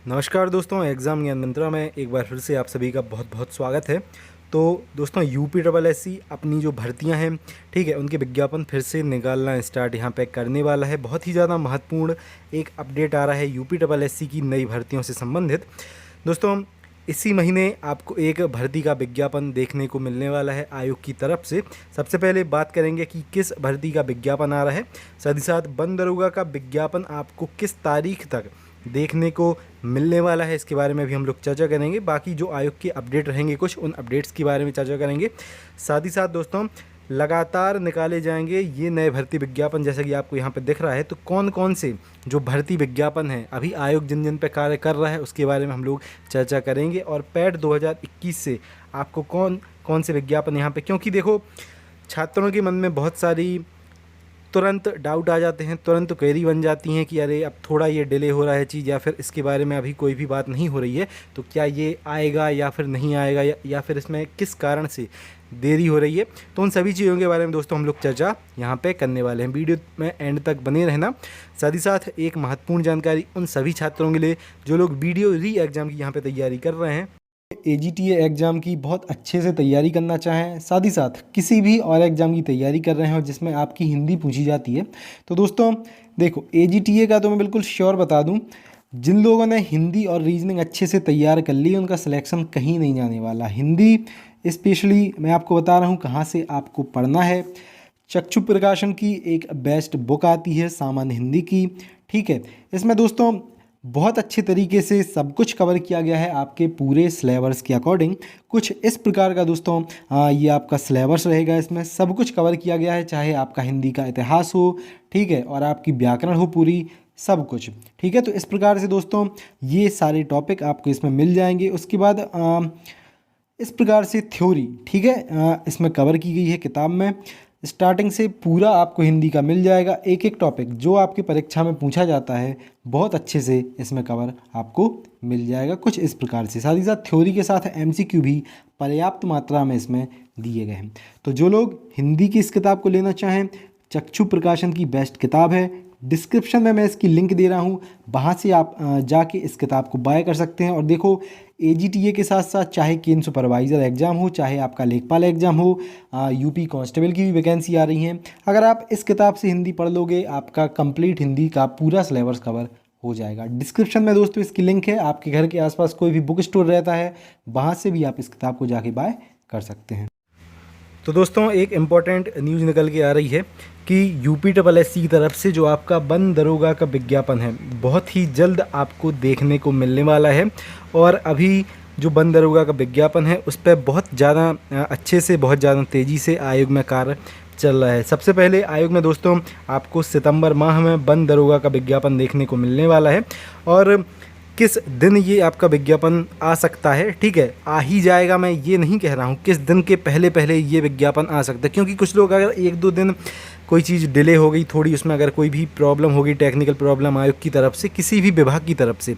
नमस्कार दोस्तों, एग्ज़ाम ज्ञान मंत्रा में एक बार फिर से आप सभी का बहुत बहुत स्वागत है। तो दोस्तों, यूपी डबल एस सी अपनी जो भर्तियां हैं, ठीक है, उनके विज्ञापन फिर से निकालना स्टार्ट यहाँ पे करने वाला है। बहुत ही ज़्यादा महत्वपूर्ण एक अपडेट आ रहा है यूपी डबल एस सी की नई भर्तियों से संबंधित। दोस्तों, इसी महीने आपको एक भर्ती का विज्ञापन देखने को मिलने वाला है आयोग की तरफ से। सबसे पहले बात करेंगे कि किस भर्ती का विज्ञापन आ रहा है, साथ ही साथ वन दरोगा का विज्ञापन आपको किस तारीख तक देखने को मिलने वाला है, इसके बारे में भी हम लोग चर्चा करेंगे। बाकी जो आयोग के अपडेट रहेंगे कुछ, उन अपडेट्स के बारे में चर्चा करेंगे। साथ ही साथ दोस्तों, लगातार निकाले जाएंगे ये नए भर्ती विज्ञापन, जैसा कि आपको यहाँ पे दिख रहा है। तो कौन कौन से जो भर्ती विज्ञापन हैं अभी आयोग जिन जिन पे कार्य कर रहा है, उसके बारे में हम लोग चर्चा करेंगे। और पैट 2021 से आपको कौन कौन से विज्ञापन यहाँ पे, क्योंकि देखो, छात्रों के मन में बहुत सारी तुरंत डाउट आ जाते हैं, तुरंत क्वेरी बन जाती हैं कि अरे अब थोड़ा ये डिले हो रहा है चीज़, या फिर इसके बारे में अभी कोई भी बात नहीं हो रही है, तो क्या ये आएगा या फिर नहीं आएगा, या फिर इसमें किस कारण से देरी हो रही है। तो उन सभी चीज़ों के बारे में दोस्तों हम लोग चर्चा यहाँ पे करने वाले हैं। वीडियो में एंड तक बने रहना। साथ ही साथ एक महत्वपूर्ण जानकारी उन सभी छात्रों के लिए जो लोग वीडियो री एग्ज़ाम की यहाँ पे तैयारी कर रहे हैं, AGTA एग्ज़ाम की बहुत अच्छे से तैयारी करना चाहें, साथ ही साथ किसी भी और एग्ज़ाम की तैयारी कर रहे हैं और जिसमें आपकी हिंदी पूछी जाती है, तो दोस्तों देखो, AGTA का तो मैं बिल्कुल श्योर बता दूं, जिन लोगों ने हिंदी और रीजनिंग अच्छे से तैयार कर ली उनका सिलेक्शन कहीं नहीं जाने वाला। हिंदी स्पेशली मैं आपको बता रहा हूँ कहाँ से आपको पढ़ना है। चक्षु प्रकाशन की एक बेस्ट बुक आती है सामान्य हिंदी की, ठीक है। इसमें दोस्तों बहुत अच्छे तरीके से सब कुछ कवर किया गया है आपके पूरे सिलेबस के अकॉर्डिंग। कुछ इस प्रकार का दोस्तों ये आपका सिलेबस रहेगा। इसमें सब कुछ कवर किया गया है, चाहे आपका हिंदी का इतिहास हो, ठीक है, और आपकी व्याकरण हो, पूरी सब कुछ, ठीक है। तो इस प्रकार से दोस्तों ये सारे टॉपिक आपको इसमें मिल जाएंगे। उसके बाद इस प्रकार से थ्योरी, ठीक है, इसमें कवर की गई है किताब में। स्टार्टिंग से पूरा आपको हिंदी का मिल जाएगा। एक एक टॉपिक जो आपकी परीक्षा में पूछा जाता है बहुत अच्छे से इसमें कवर आपको मिल जाएगा, कुछ इस प्रकार से। साथ ही साथ थ्योरी के साथ MCQ भी पर्याप्त मात्रा में इसमें दिए गए हैं। तो जो लोग हिंदी की इस किताब को लेना चाहें, चक्षु प्रकाशन की बेस्ट किताब है। डिस्क्रिप्शन में मैं इसकी लिंक दे रहा हूँ, वहाँ से आप जाके इस किताब को बाय कर सकते हैं। और देखो, AGTA के साथ साथ चाहे केंद्र सुपरवाइज़र एग्ज़ाम हो, चाहे आपका लेखपाल एग्ज़ाम हो, यूपी कांस्टेबल की भी वैकेंसी आ रही हैं। अगर आप इस किताब से हिंदी पढ़ लोगे, आपका कंप्लीट हिंदी का पूरा सिलेबस कवर हो जाएगा। डिस्क्रिप्शन में दोस्तों इसकी लिंक है। आपके घर के आसपास कोई भी बुक स्टोर रहता है, वहाँ से भी आप इस किताब को जाके बाय कर सकते हैं। तो दोस्तों, एक इम्पॉर्टेंट न्यूज़ निकल के आ रही है कि यूपी डबल एस सी की तरफ से जो आपका वन दरोगा का विज्ञापन है बहुत ही जल्द आपको देखने को मिलने वाला है। और अभी जो वन दरोगा का विज्ञापन है उस पर बहुत ज़्यादा अच्छे से, बहुत ज़्यादा तेज़ी से आयोग में कार्य चल रहा है। सबसे पहले आयोग में दोस्तों आपको सितंबर माह में वन दरोगा का विज्ञापन देखने को मिलने वाला है। और किस दिन ये आपका विज्ञापन आ सकता है, ठीक है, आ ही जाएगा, मैं ये नहीं कह रहा हूँ किस दिन के पहले पहले ये विज्ञापन आ सकता है, क्योंकि कुछ लोग अगर एक दो दिन कोई चीज़ डिले हो गई थोड़ी, उसमें अगर कोई भी प्रॉब्लम होगी, टेक्निकल प्रॉब्लम आयोग की तरफ से, किसी भी विभाग की तरफ से,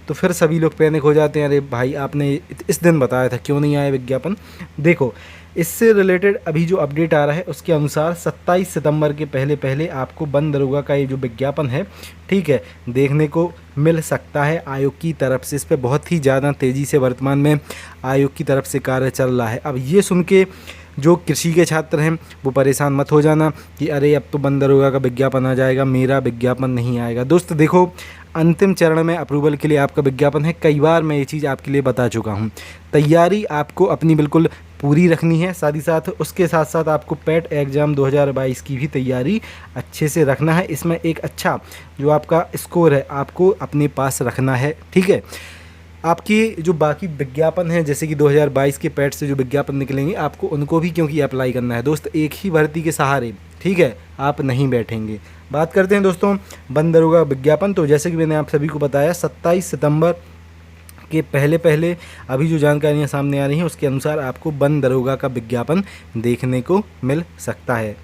तो फिर सभी लोग पैनिक हो जाते हैं, अरे भाई आपने इस दिन बताया था, क्यों नहीं आया विज्ञापन। देखो, इससे रिलेटेड अभी जो अपडेट आ रहा है उसके अनुसार 27 सितंबर के पहले पहले आपको वन दरोगा का ये जो विज्ञापन है, ठीक है, देखने को मिल सकता है आयोग की तरफ से। इस पर बहुत ही ज़्यादा तेज़ी से वर्तमान में आयोग की तरफ से कार्य चल रहा है। अब ये सुन के जो कृषि के छात्र हैं वो परेशान मत हो जाना कि अरे अब तो वन दरोगा का विज्ञापन आ जाएगा, मेरा विज्ञापन नहीं आएगा। दोस्त देखो, अंतिम चरण में अप्रूवल के लिए आपका विज्ञापन है। कई बार मैं ये चीज़ आपके लिए बता चुका हूँ। तैयारी आपको अपनी बिल्कुल पूरी रखनी है, साथ ही साथ उसके साथ साथ आपको पैट एग्ज़ाम 2022 की भी तैयारी अच्छे से रखना है। इसमें एक अच्छा जो आपका स्कोर है आपको अपने पास रखना है, ठीक है। आपकी जो बाकी विज्ञापन हैं, जैसे कि 2022 के पैट से जो विज्ञापन निकलेंगे, आपको उनको भी क्योंकि अप्लाई करना है दोस्त। एक ही भर्ती के सहारे, ठीक है, आप नहीं बैठेंगे। बात करते हैं दोस्तों वन दरोगा विज्ञापन। तो जैसे कि मैंने आप सभी को बताया 27 सितंबर के पहले पहले अभी जो जानकारियाँ सामने आ रही हैं उसके अनुसार आपको वन दरोगा का विज्ञापन देखने को मिल सकता है।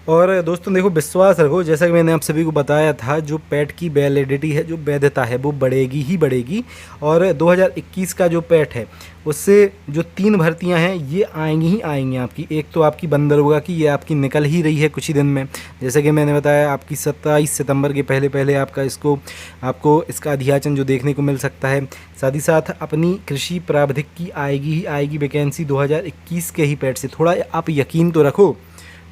और दोस्तों देखो, विश्वास रखो, जैसा कि मैंने आप सभी को बताया था, जो पैट की वैलिडिटी है, जो वैधता है, वो बढ़ेगी ही बढ़ेगी। और 2021 का जो पैट है, उससे जो 3 भर्तियां हैं ये आएंगी ही आएंगी आपकी। एक तो आपकी बंदरगाह की, ये आपकी निकल ही रही है कुछ ही दिन में, जैसे कि मैंने बताया आपकी 27 सितंबर के पहले पहले आपको इसका अधियाचन जो देखने को मिल सकता है। साथ ही साथ अपनी कृषि प्रावधिक की आएगी ही आएगी वैकेंसी 2021 के ही पैट से, थोड़ा आप यकीन तो रखो,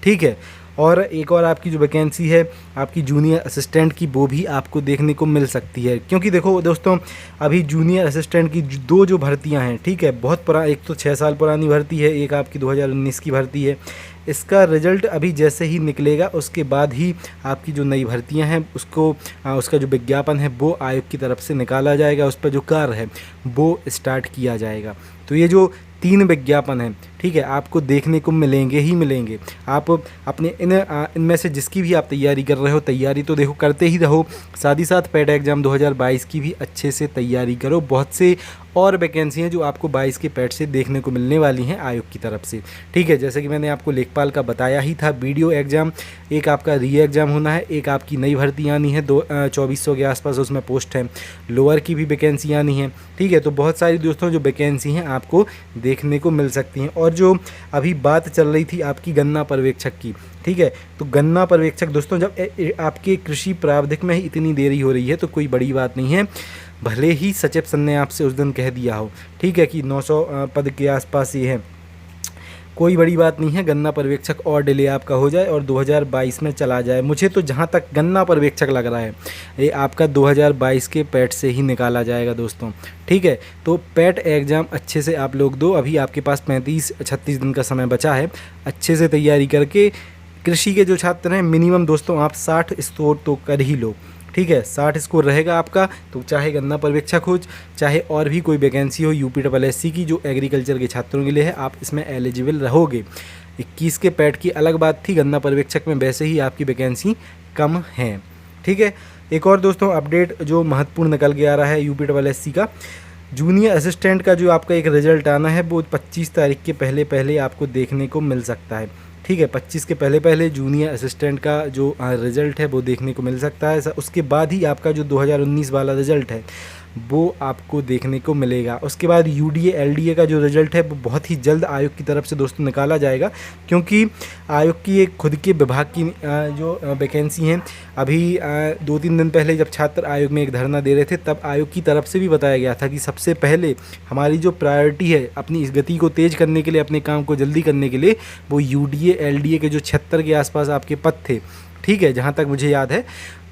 ठीक है। और एक और आपकी जो वैकेंसी है आपकी जूनियर असिस्टेंट की, वो भी आपको देखने को मिल सकती है। क्योंकि देखो दोस्तों, अभी जूनियर असिस्टेंट की दो जो भर्तियां हैं, ठीक है, बहुत एक तो 6 साल पुरानी भर्ती है, एक आपकी 2019 की भर्ती है। इसका रिजल्ट अभी जैसे ही निकलेगा उसके बाद ही आपकी जो नई भर्तियां हैं उसका जो विज्ञापन है वो आयोग की तरफ से निकाला जाएगा, उस पर जो कार्य है वो स्टार्ट किया जाएगा। तो ये जो 3 विज्ञापन हैं, ठीक है, आपको देखने को मिलेंगे ही मिलेंगे। आप अपने इनमें से जिसकी भी आप तैयारी कर रहे हो, तैयारी तो देखो करते ही रहो, साथ ही साथ पैट एग्ज़ाम 2022 की भी अच्छे से तैयारी करो। बहुत से और वैकेंसी हैं जो आपको 22 के पैट से देखने को मिलने वाली हैं आयोग की तरफ से, ठीक है। जैसे कि मैंने आपको लेखपाल का बताया ही था, वीडियो एग्ज़ाम, एक आपका री एग्ज़ाम होना है, एक आपकी नई भर्ती आनी है 2400 के आसपास उसमें पोस्ट है, लोअर की भी वैकेंसी आनी है, ठीक है। तो बहुत सारी दोस्तों जो वैकेंसी हैं आपको देखने को मिल सकती हैं। और जो अभी बात चल रही थी आपकी गन्ना पर्यवेक्षक की, ठीक है, तो गन्ना पर्यवेक्षक दोस्तों, जब आपके कृषि प्रावधिक में ही इतनी देरी हो रही है तो कोई बड़ी बात नहीं है। भले ही सचिव सर ने आपसे उस दिन कह दिया हो, ठीक है, कि 900 पद के आसपास ये है, कोई बड़ी बात नहीं है। गन्ना पर्यवेक्षक और डिले आपका हो जाए और 2022 में चला जाए। मुझे तो जहाँ तक गन्ना पर्यवेक्षक लग रहा है ये आपका 2022 के पैट से ही निकाला जाएगा दोस्तों, ठीक है। तो पैट एग्ज़ाम अच्छे से आप लोग दो, अभी आपके पास 35-36 दिन का समय बचा है। अच्छे से तैयारी करके कृषि के जो छात्र हैं, मिनिमम दोस्तों आप 60 स्कोर तो कर ही लो, ठीक है। 60 स्कोर रहेगा आपका, तो चाहे गन्ना पर्यवेक्षक हो, चाहे और भी कोई वैकेंसी हो UPSSC की जो एग्रीकल्चर के छात्रों के लिए है, आप इसमें एलिजिबल रहोगे। 21 के पैट की अलग बात थी, गन्ना पर्यवेक्षक में वैसे ही आपकी वैकेंसी कम है, ठीक है। एक और दोस्तों अपडेट जो महत्वपूर्ण निकल के आ रहा है UPSSC का, जूनियर असिस्टेंट का जो आपका एक रिजल्ट आना है वो 25 तारीख के पहले पहले आपको देखने को मिल सकता है, ठीक है। 25 के पहले पहले जूनियर असिस्टेंट का जो रिज़ल्ट है वो देखने को मिल सकता है। उसके बाद ही आपका जो 2019 वाला रिज़ल्ट है वो आपको देखने को मिलेगा। उसके बाद UDA LDA का जो रिज़ल्ट है वो बहुत ही जल्द आयोग की तरफ से दोस्तों निकाला जाएगा, क्योंकि आयोग की एक खुद के विभाग की जो वैकेंसी हैं, अभी 2-3 दिन पहले जब छात्र आयोग में एक धरना दे रहे थे तब आयोग की तरफ से भी बताया गया था कि सबसे पहले हमारी जो प्रायोरिटी है अपनी इस गति को तेज़ करने के लिए, अपने काम को जल्दी करने के लिए, वो UDA LDA के जो 76 के आसपास आपके पद थे, ठीक है, जहाँ तक मुझे याद है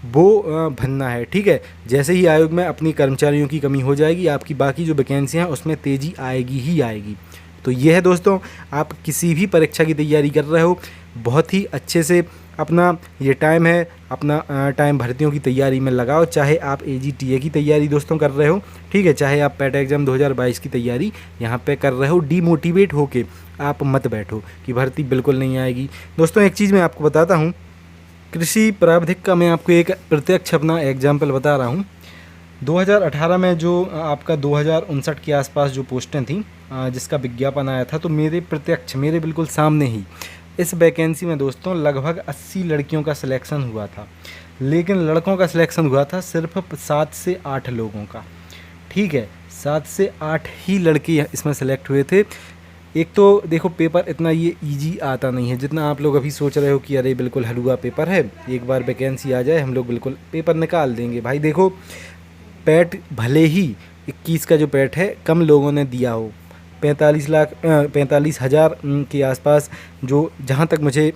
वो भरना है, ठीक है। जैसे ही आयोग में अपनी कर्मचारियों की कमी हो जाएगी, आपकी बाकी जो वैकेंसियाँ हैं उसमें तेज़ी आएगी ही आएगी। तो ये है दोस्तों, आप किसी भी परीक्षा की तैयारी कर रहे हो, बहुत ही अच्छे से अपना ये टाइम है, अपना टाइम भर्तियों की तैयारी में लगाओ। चाहे आप AGTA की तैयारी दोस्तों कर रहे हो, ठीक है, चाहे आप पैट एग्ज़ाम 2022 की तैयारी यहाँ पे कर रहे हो, डीमोटिवेट होके आप मत बैठो कि भर्ती बिल्कुल नहीं आएगी। दोस्तों एक चीज़ मैं आपको बताता हूँ, कृषि प्रावधिक का मैं आपको एक प्रत्यक्ष अपना एग्जाम्पल बता रहा हूँ। 2018 में जो आपका 2059 के आसपास जो पोस्टें थी, जिसका विज्ञापन आया था, तो मेरे बिल्कुल सामने ही इस वैकेंसी में दोस्तों लगभग 80 लड़कियों का सिलेक्शन हुआ था, लेकिन लड़कों का सिलेक्शन हुआ था सिर्फ 7 से 8 लोगों का, ठीक है। 7 से 8 ही लड़के इसमें सेलेक्ट हुए थे। एक तो देखो पेपर इतना ये इजी आता नहीं है जितना आप लोग अभी सोच रहे हो कि अरे बिल्कुल हलवा पेपर है, एक बार वैकेंसी आ जाए हम लोग बिल्कुल पेपर निकाल देंगे। भाई देखो, पैट भले ही 21 का जो पैट है कम लोगों ने दिया हो, 45,000 के आसपास जो, जहाँ तक मुझे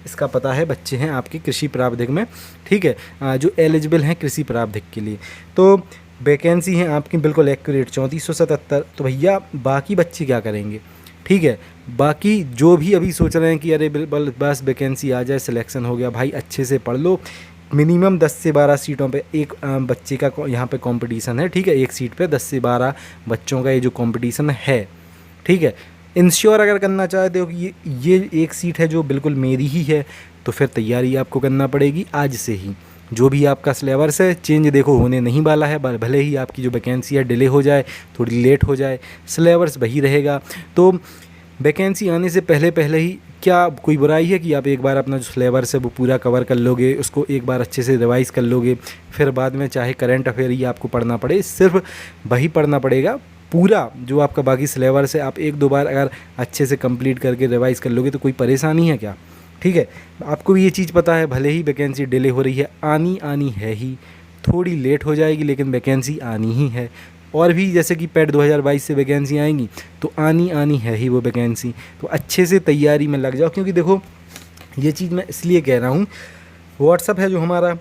इसका पता है, बच्चे हैं आपके कृषि प्रावधिक में, ठीक है, जो एलिजिबल हैं कृषि प्रावधिक के लिए। तो वैकेंसी हैं आपकी बिल्कुल एक्यूरेट 3477। तो भैया बाकी बच्चे क्या करेंगे, ठीक है। बाकी जो भी अभी सोच रहे हैं कि अरे बिल्कुल बस वैकेंसी आ जाए, सिलेक्शन हो गया, भाई अच्छे से पढ़ लो। मिनिमम 10 से 12 सीटों पे एक बच्चे का यहाँ पे कंपटीशन है, ठीक है, एक सीट पे 10 से 12 बच्चों का ये जो कंपटीशन है, ठीक है। इंश्योर अगर करना चाहते हो कि ये एक सीट है जो बिल्कुल मेरी ही है, तो फिर तैयारी आपको करना पड़ेगी आज से ही। जो भी आपका सिलेबस है चेंज देखो होने नहीं वाला है, भले ही आपकी जो वैकेंसी है डिले हो जाए, थोड़ी लेट हो जाए, सिलेबस वही रहेगा। तो वैकेंसी आने से पहले पहले ही क्या कोई बुराई है कि आप एक बार अपना जो सिलेबस है वो पूरा कवर कर लोगे, उसको एक बार अच्छे से रिवाइज़ कर लोगे, फिर बाद में चाहे करंट अफेयर ही आपको पढ़ना पड़े, सिर्फ वही पढ़ना पड़ेगा। पूरा जो आपका बाकी सिलेबस है आप एक दो बार अगर अच्छे से कंप्लीट करके रिवाइज़ कर लोगे तो कोई परेशानी है क्या? ठीक है, आपको भी ये चीज़ पता है, भले ही वैकेंसी डिले हो रही है, आनी है ही, थोड़ी लेट हो जाएगी लेकिन वैकेंसी आनी ही है। और भी जैसे कि पेट 2022 से वैकेंसी आएंगी तो आनी है ही वो वैकेंसी। तो अच्छे से तैयारी में लग जाओ, क्योंकि देखो ये चीज़ मैं इसलिए कह रहा हूँ, व्हाट्सअप है जो हमारा,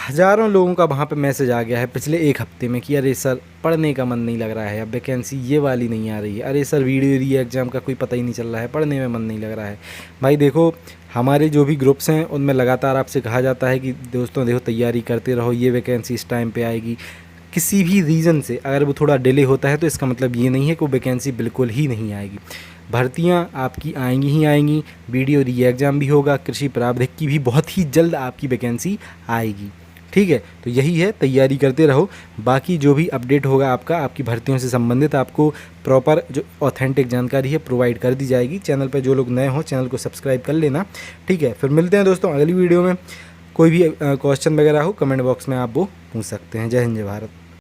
हज़ारों लोगों का वहाँ पे मैसेज आ गया है पिछले एक हफ्ते में कि अरे सर पढ़ने का मन नहीं लग रहा है, अब वैकेंसी ये वाली नहीं आ रही है, अरे सर वीडियो री एग्ज़ाम का कोई पता ही नहीं चल रहा है, पढ़ने में मन नहीं लग रहा है। भाई देखो, हमारे जो भी ग्रुप्स हैं उनमें लगातार आपसे कहा जाता है कि दोस्तों देखो तैयारी करते रहो, ये वैकेंसी इस टाइम पे आएगी। किसी भी रीज़न से अगर वो थोड़ा डिले होता है तो इसका मतलब ये नहीं है कि वो वैकेंसी बिल्कुल ही नहीं आएगी। भर्तियाँ आपकी आएंगी ही आएंगी, वीडियो री एग्ज़ाम भी होगा, कृषि प्रावधिक की भी बहुत ही जल्द आपकी वैकेंसी आएगी। ठीक है, तो यही है, तैयारी करते रहो। बाकी जो भी अपडेट होगा आपका, आपकी भर्तियों से संबंधित, आपको प्रॉपर जो ऑथेंटिक जानकारी है प्रोवाइड कर दी जाएगी। चैनल पर जो लोग नए हों चैनल को सब्सक्राइब कर लेना। ठीक है, फिर मिलते हैं दोस्तों अगली वीडियो में। कोई भी क्वेश्चन वगैरह हो कमेंट बॉक्स में आप वो पूछ सकते हैं। जय हिंद, जय भारत।